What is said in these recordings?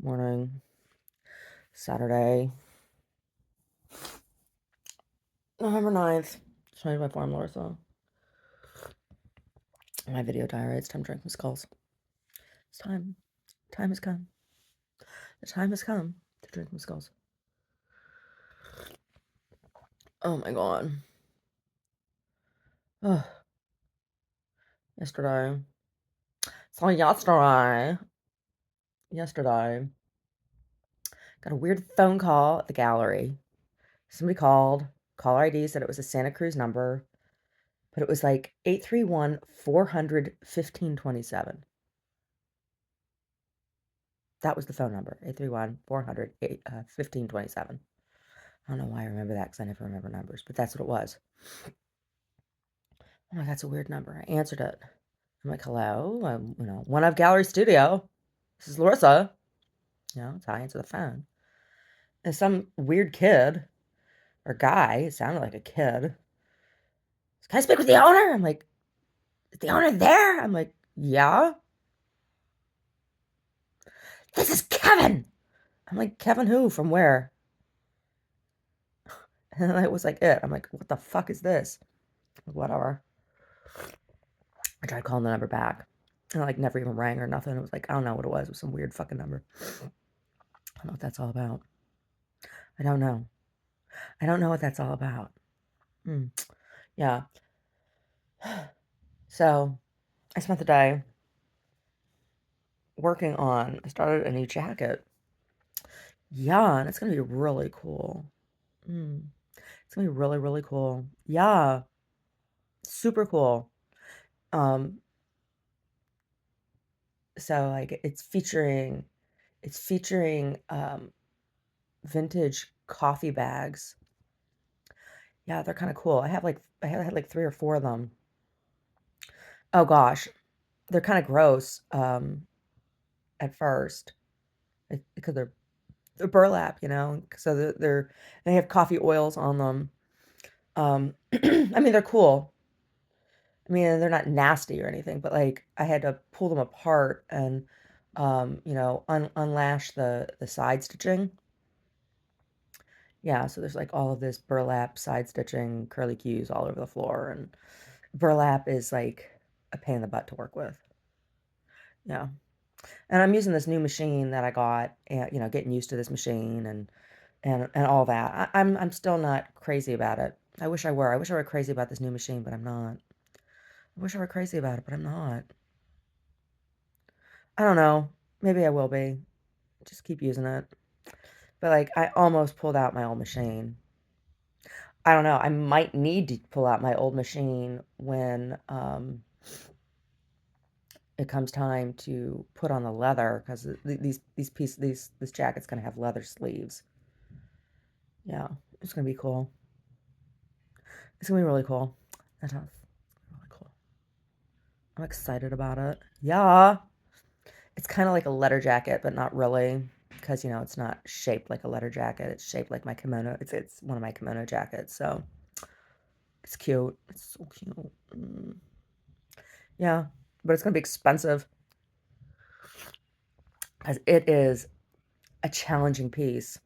morning, Saturday, November 9th. Changed my form, Larissa. My video diary. It's time to drink some skulls. It's time. Time has come. The time has come to drink some skulls. Oh my god. Ugh. Yesterday. So yesterday, got a weird phone call at the gallery. Somebody called. Caller ID said it was a Santa Cruz number, but it was like 831-400-1527. That was the phone number, 831-400-1527. I don't know why I remember that because I never remember numbers, but that's what it was. I'm like, that's a weird number. I answered it. I'm like, hello, One Of Gallery Studio. This is Larissa. That's how I answer the phone. And some weird kid or guy, it sounded like a kid. Can I speak with the owner? I'm like, is the owner there? I'm like, yeah. This is Kevin. I'm like, Kevin who? From where? And it was like it. I'm like, what the fuck is this? Whatever. I tried calling the number back. And it never even rang or nothing. It was like, I don't know what it was. It was some weird fucking number. I don't know what that's all about. I don't know. I don't know what that's all about. Yeah. So I spent the day working on, I started a new jacket. Yeah, and it's going to be really cool. It's going to be really, really cool. Yeah. Super cool. So it's featuring vintage coffee bags. Yeah, they're kind of cool. I had like 3 or 4 of them. Oh gosh, they're kind of gross at first because they're burlap, so they have coffee oils on them. I mean, they're cool. I mean, they're not nasty or anything, but I had to pull them apart and unlash the side stitching. Yeah, so there's all of this burlap side stitching, curly cues all over the floor, and burlap is a pain in the butt to work with. Yeah. And I'm using this new machine that I got, and getting used to this machine and all that. I'm still not crazy about it. I wish I were. I wish I were crazy about this new machine, but I'm not. I wish I were crazy about it, but I'm not. I don't know. Maybe I will be. Just keep using it. But I almost pulled out my old machine. I don't know. I might need to pull out my old machine when it comes time to put on the leather, because this jacket's gonna have leather sleeves. Yeah, it's gonna be cool. It's gonna be really cool. That's really cool. I'm excited about it. Yeah. It's kind of like a leather jacket, but not really, because it's not shaped like a leather jacket. It's shaped like my kimono. It's one of my kimono jackets, so it's cute. It's so cute. Yeah, but it's gonna be expensive because it is a challenging piece.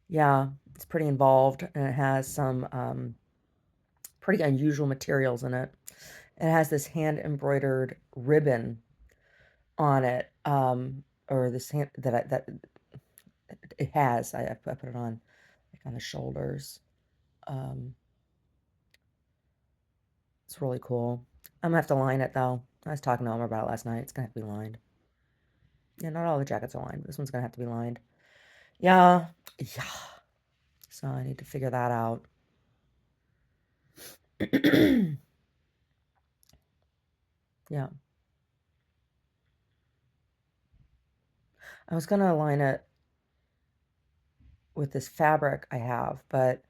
Yeah, it's pretty involved, and it has some pretty unusual materials in it. It has this hand embroidered ribbon on it, or this hand that it has. I put it on on the shoulders. It's really cool. I'm gonna have to line it though. I was talking to Elmer about it last night. It's gonna have to be lined. Yeah, not all the jackets are lined, but this one's gonna have to be lined. Yeah, yeah. So I need to figure that out. Yeah. I was gonna align it with this fabric I have, but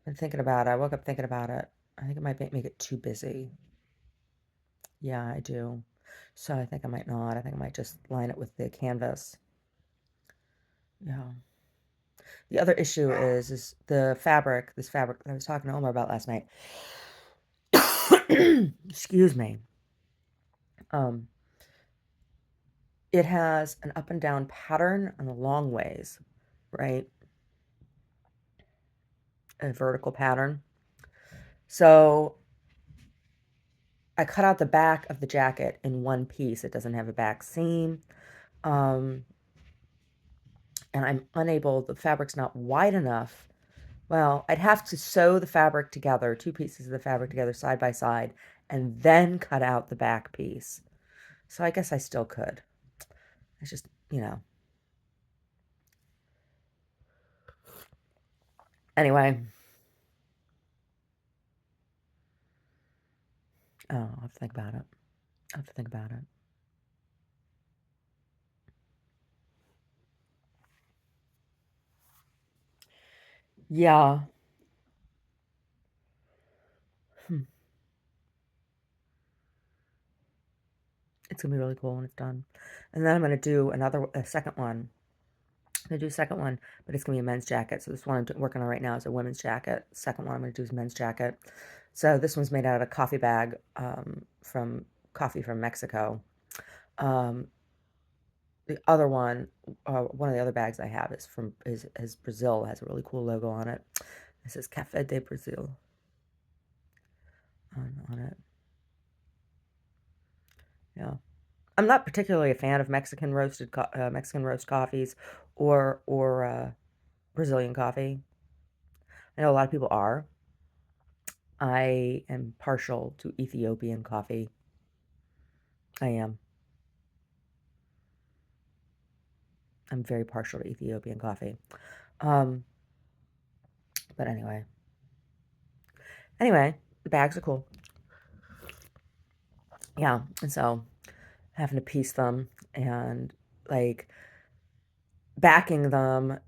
I've been thinking about it. I woke up thinking about it. I think it might make it too busy. Yeah, I do. So I think I might not. I think I might just line it with the canvas. Yeah. The other issue is the fabric, this fabric that I was talking to Omar about last night. Excuse me. Um, it has an up and down pattern on the long ways, right? A vertical pattern. So I cut out the back of the jacket in one piece. It doesn't have a back seam. Um, and I'm unable, the fabric's not wide enough. Well, I'd have to sew the fabric together, two pieces of the fabric together side by side, and then cut out the back piece. So I guess I still could. It's just, anyway. Oh, I'll have to think about it. I'll have to think about it. Yeah. Hmm. It's gonna be really cool when it's done. And then I'm gonna do a second one. I'm gonna do a second one, but it's gonna be a men's jacket. So this one I'm working on right now is a women's jacket. Second one I'm gonna do is a men's jacket. So this one's made out of a coffee bag from coffee from Mexico. Um, the other one of the other bags I have is Brazil. It has a really cool logo on it. It says Café de Brazil on it. Yeah. I'm not particularly a fan of Mexican roast coffees or Brazilian coffee. I know a lot of people are. I am partial to Ethiopian coffee. I am. I'm very partial to Ethiopian coffee. Um, but anyway, the bags are cool. Yeah, and so having to piece them and like backing them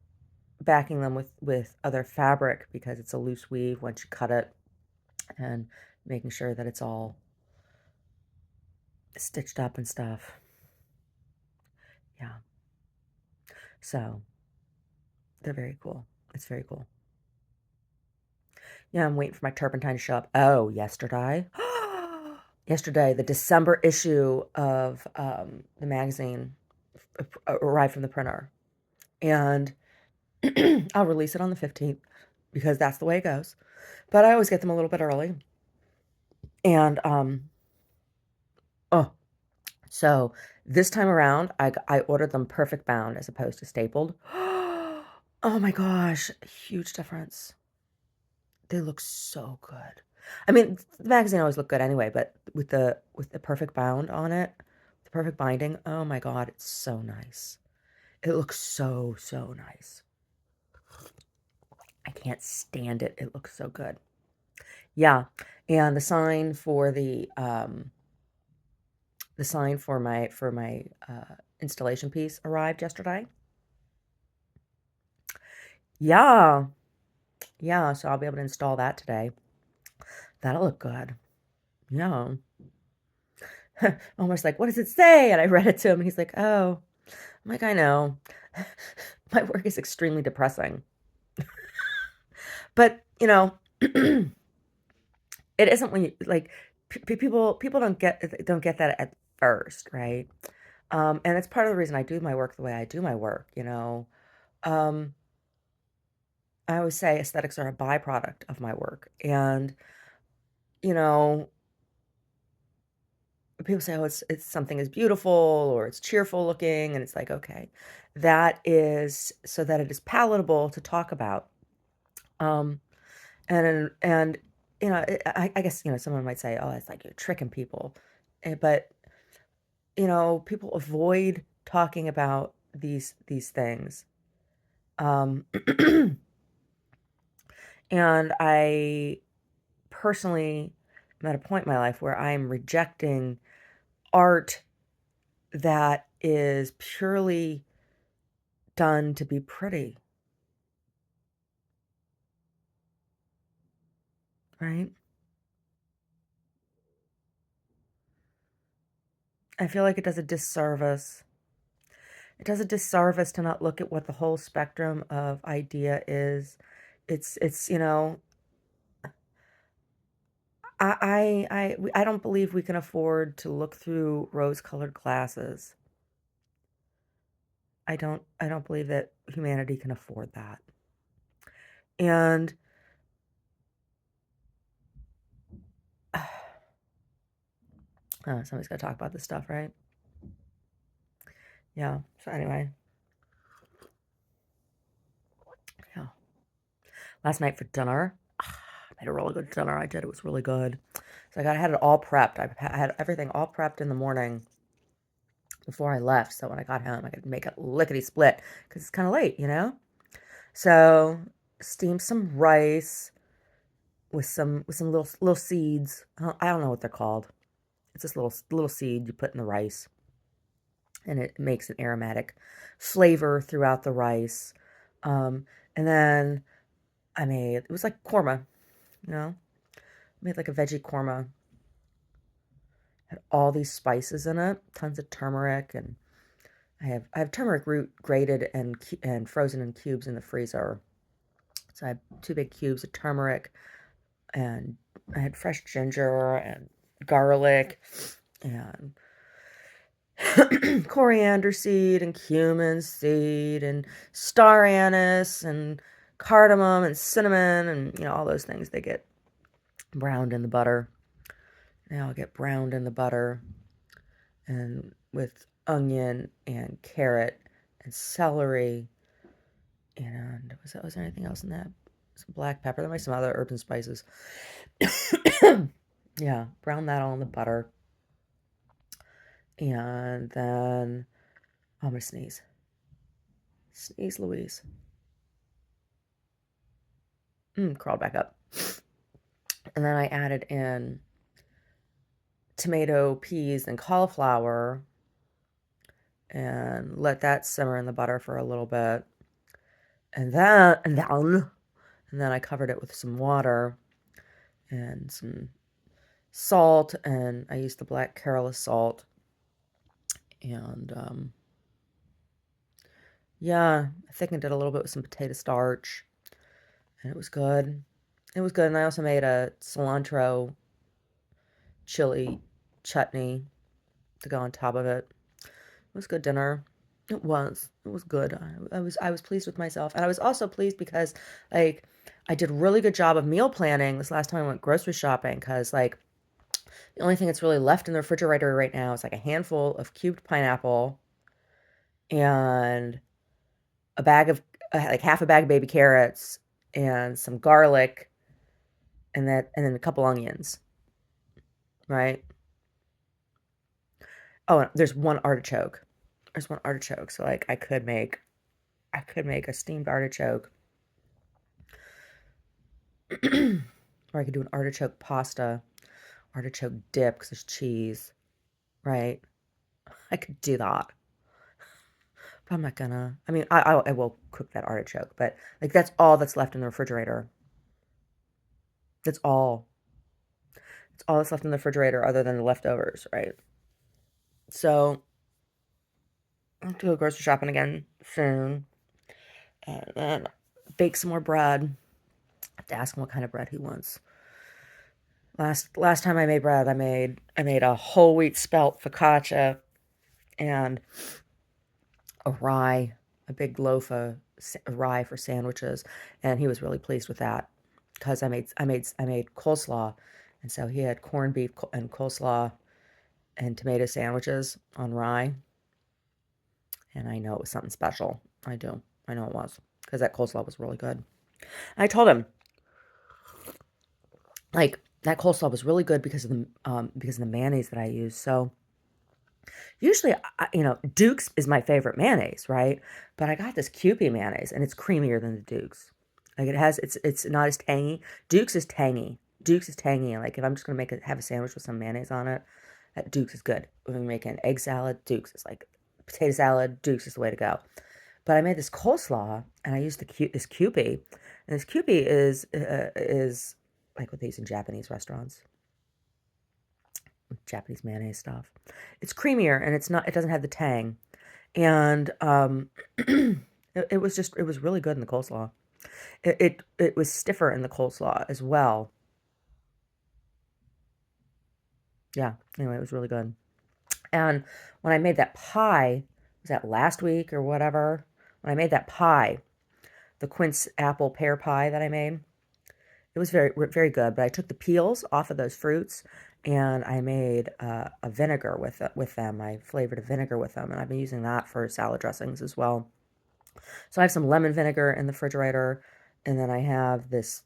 backing them with other fabric because it's a loose weave once you cut it, and making sure that it's all stitched up and stuff. Yeah. So they're very cool. It's very cool. Yeah, I'm waiting for my turpentine to show up. Oh, yesterday. Yesterday, the December issue of the magazine arrived from the printer. And I'll release it on the 15th because that's the way it goes. But I always get them a little bit early. And oh, so this time around, I ordered them perfect bound as opposed to stapled. Oh my gosh, huge difference. They look so good. I mean, the magazine always looked good anyway, but with the perfect bound on it, the perfect binding, oh my God, it's so nice. It looks so, so nice. I can't stand it. It looks so good. Yeah. And the sign for my installation piece arrived yesterday. Yeah. Yeah, so I'll be able to install that today. That'll look good. Yeah. Almost like, what does it say? And I read it to him, and he's like, oh. I'm like, I know. My work is extremely depressing. But, it isn't when you like people don't get that at first, right? And it's part of the reason I do my work the way I do my work. Um, I always say aesthetics are a byproduct of my work. And, you know, people say, oh, it's something is beautiful or it's cheerful looking, and it's like, okay, that is so that it is palatable to talk about. Um, and I guess someone might say, oh, it's like you're tricking people, but people avoid talking about these things. Um, and I personally am at a point in my life where I'm rejecting art that is purely done to be pretty, right? I feel like it does a disservice. It does a disservice to not look at what the whole spectrum of idea is. It's I don't believe we can afford to look through rose-colored glasses. I don't believe that humanity can afford that. And somebody's got to talk about this stuff, right? Yeah. So anyway, yeah. Last night for dinner, I made a really good dinner. I did. It was really good. So I had it all prepped. I had everything all prepped in the morning before I left. So when I got home, I could make it lickety split because it's kind of late, you know? So steam some rice with some little seeds. I don't know what they're called. It's this little seed you put in the rice, and it makes an aromatic flavor throughout the rice. Um, and then it was like korma, you know, made like a veggie korma. Had all these spices in it, tons of turmeric, and I have turmeric root grated and frozen in cubes in the freezer. So I have 2 big cubes of turmeric, and I had fresh ginger and garlic and coriander seed and cumin seed and star anise and cardamom and cinnamon and all those things. They get browned in the butter. They all get browned in the butter, and with onion and carrot and celery, and was there anything else in that? Some black pepper. There might be some other herbs and spices. Yeah, brown that all in the butter, and then I'm gonna sneeze. Sneeze, Louise. Crawled back up. And then I added in tomato, peas, and cauliflower and let that simmer in the butter for a little bit. And then I covered it with some water and some salt, and I used the black Kerala salt. And yeah, I thickened it a little bit with some potato starch, and it was good. It was good. And I also made a cilantro chili chutney to go on top of it. It was good dinner. It was. It was good. I was pleased with myself. And I was also pleased because like I did a really good job of meal planning this last time I went grocery shopping, because like the only thing that's really left in the refrigerator right now is like a handful of cubed pineapple and a bag of like half a bag of baby carrots and some garlic, and then a couple onions, right? Oh, and there's one artichoke. There's one artichoke. So like I could make a steamed artichoke, or I could do an artichoke pasta, artichoke dip because there's cheese, right? I could do that, but I'm not gonna. I mean, I will cook that artichoke, but like that's all that's left in the refrigerator. That's all. It's all that's left in the refrigerator other than the leftovers, right? So I have to go grocery shopping again soon, and then bake some more bread. I have to ask him what kind of bread he wants. Last time I made bread, I made a whole wheat spelt focaccia and a rye, a big loaf of rye for sandwiches, and he was really pleased with that because I made coleslaw, and so he had corned beef and coleslaw and tomato sandwiches on rye, and I know it was something special. I do. I know it was because that coleslaw was really good. I told him like that coleslaw was really good because of the mayonnaise that I used. So usually, Duke's is my favorite mayonnaise, right? But I got this Kewpie mayonnaise, and it's creamier than the Duke's. Like it's not as tangy. Duke's is tangy. Duke's is tangy. And like if I'm just gonna have a sandwich with some mayonnaise on it, that Duke's is good. When we make an egg salad, Duke's is like potato salad. Duke's is the way to go. But I made this coleslaw, and I used this Kewpie, and this Kewpie is like what they use in Japanese restaurants. Japanese mayonnaise stuff. It's creamier, and it doesn't have the tang. And it was really good in the coleslaw. It was stiffer in the coleslaw as well. Yeah. Anyway, it was really good. And when I made that pie Was that last week or whatever? When I made that pie, the quince apple pear pie that I made. It was very good, but I took the peels off of those fruits and I made a vinegar with them. I flavored a vinegar with them, and I've been using that for salad dressings as well. So I have some lemon vinegar in the refrigerator, and then I have this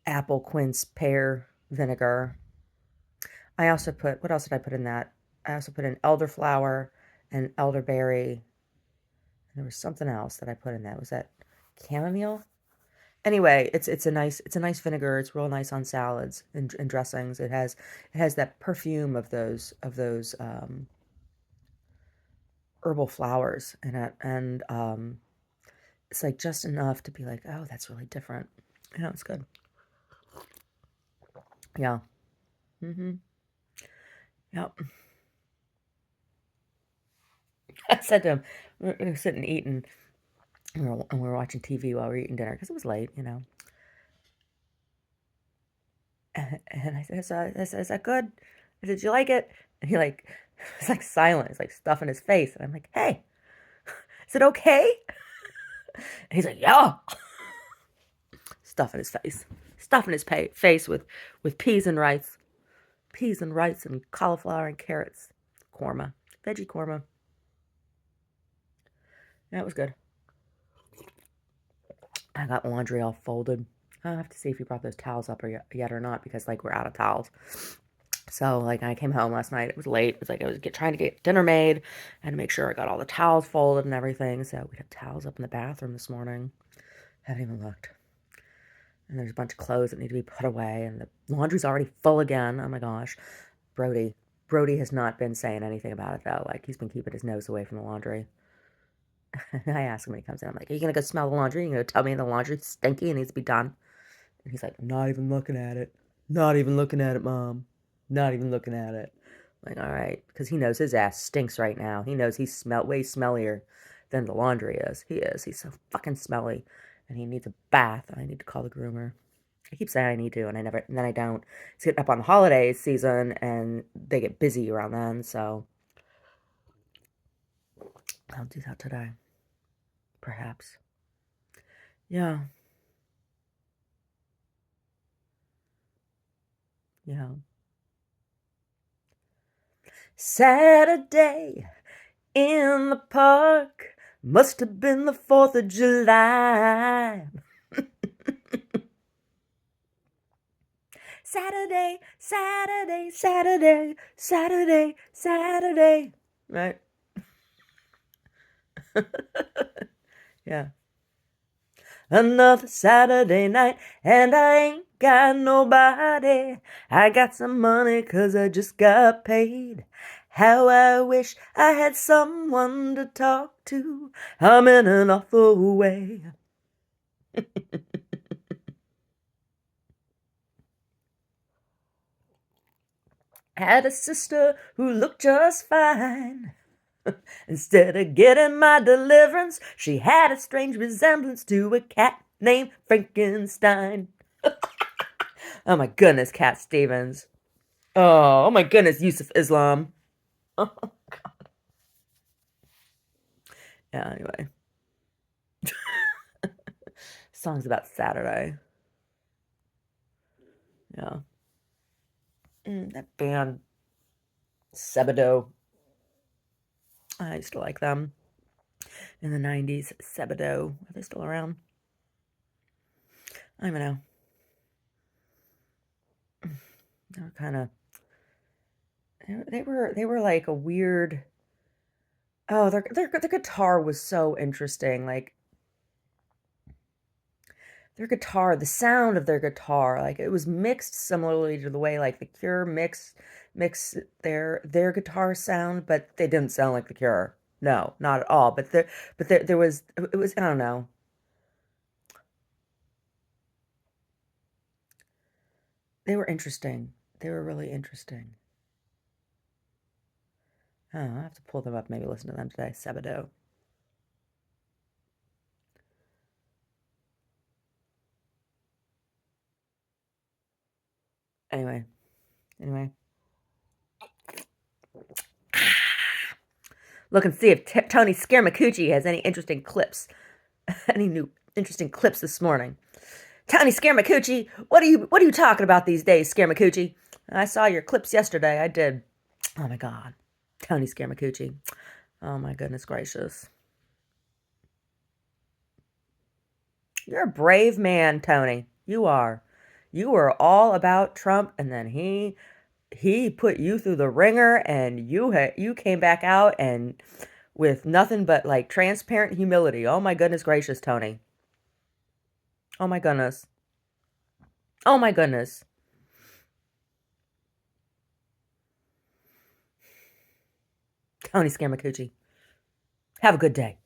apple quince pear vinegar. I also put, what else did I put in that? I also put in elderflower and elderberry. And there was something else that I put in that. Was that chamomile? Anyway, it's a nice vinegar. It's real nice on salads and dressings. It has that perfume of those herbal flowers in it, and it's like just enough to be like, oh, that's really different. It's good. Yeah. Mm-hmm. Yep. I said to him, we were sitting eating, and we were watching TV while we were eating dinner because it was late. And I said, is that good? I said, did you like it? And he like, it's like silent. He's like stuffing his face. And I'm like, hey, is it okay? And he's like, yeah. Stuffing his face. Stuffing his face with peas and rice and cauliflower and carrots. Korma. Veggie korma. That was good. I got laundry all folded. I'll have to see if he brought those towels up yet or not, because like we're out of towels. So like I came home last night. It was late. It was like I was trying to get dinner made. I had to make sure I got all the towels folded and everything. So we have towels up in the bathroom this morning. Haven't even looked. And there's a bunch of clothes that need to be put away, and the laundry's already full again. Oh my gosh. Brody. Brody has not been saying anything about it though. Like he's been keeping his nose away from the laundry. I ask him when he comes in, I'm like, are you gonna go smell the laundry? Are you gonna tell me the laundry's stinky and needs to be done? And he's like, I'm not even looking at it. Not even looking at it, Mom. Not even looking at it. I'm like, all right. Because he knows his ass stinks right now. He knows he's way smellier than the laundry is. He is. He's so fucking smelly. And he needs a bath. I need to call the groomer. I keep saying I need to, and and then I don't. It's getting up on the holiday season, and they get busy around then, so I'll do that today. Perhaps. Yeah. Yeah. Saturday in the park. Must have been the 4th of July. Saturday, Saturday, Saturday, Saturday, Saturday. Right? Yeah. Another Saturday night, and I ain't got nobody. I got some money 'cause I just got paid. How I wish I had someone to talk to. I'm in an awful way. Had a sister who looked just fine. Instead of getting my deliverance, she had a strange resemblance to a cat named Frankenstein. Oh my goodness, Cat Stevens. Oh my goodness, Yusuf Islam. Yeah, anyway. Songs about Saturday. Yeah. That band, Sebado. I used to like them in the 90s. Sebado. Are they still around? I don't know. They were kind of. They were like a weird. Oh, their guitar was so interesting. Like their guitar, the sound of their guitar, like it was mixed similarly to the way like the Cure mix their guitar sound, but they didn't sound like the Cure. No, not at all. But there was, it was, I don't know. They were interesting. They were really interesting. I don't know, I have to pull them up, maybe listen to them today. Sabado. Anyway, anyway. Look and see if Tony Scaremycucci has any interesting clips. Any new interesting clips this morning. Tony Scaremycucci, what are you talking about these days, Scaremycucci? I saw your clips yesterday. I did. Oh my God, Tony Scaremycucci. Oh my goodness gracious. You're a brave man, Tony. You are. You were all about Trump, and then he put you through the ringer, and you came back out and with nothing but like transparent humility. Oh my goodness gracious, Tony. Oh my goodness. Oh my goodness. Tony Scaremycucci. Have a good day.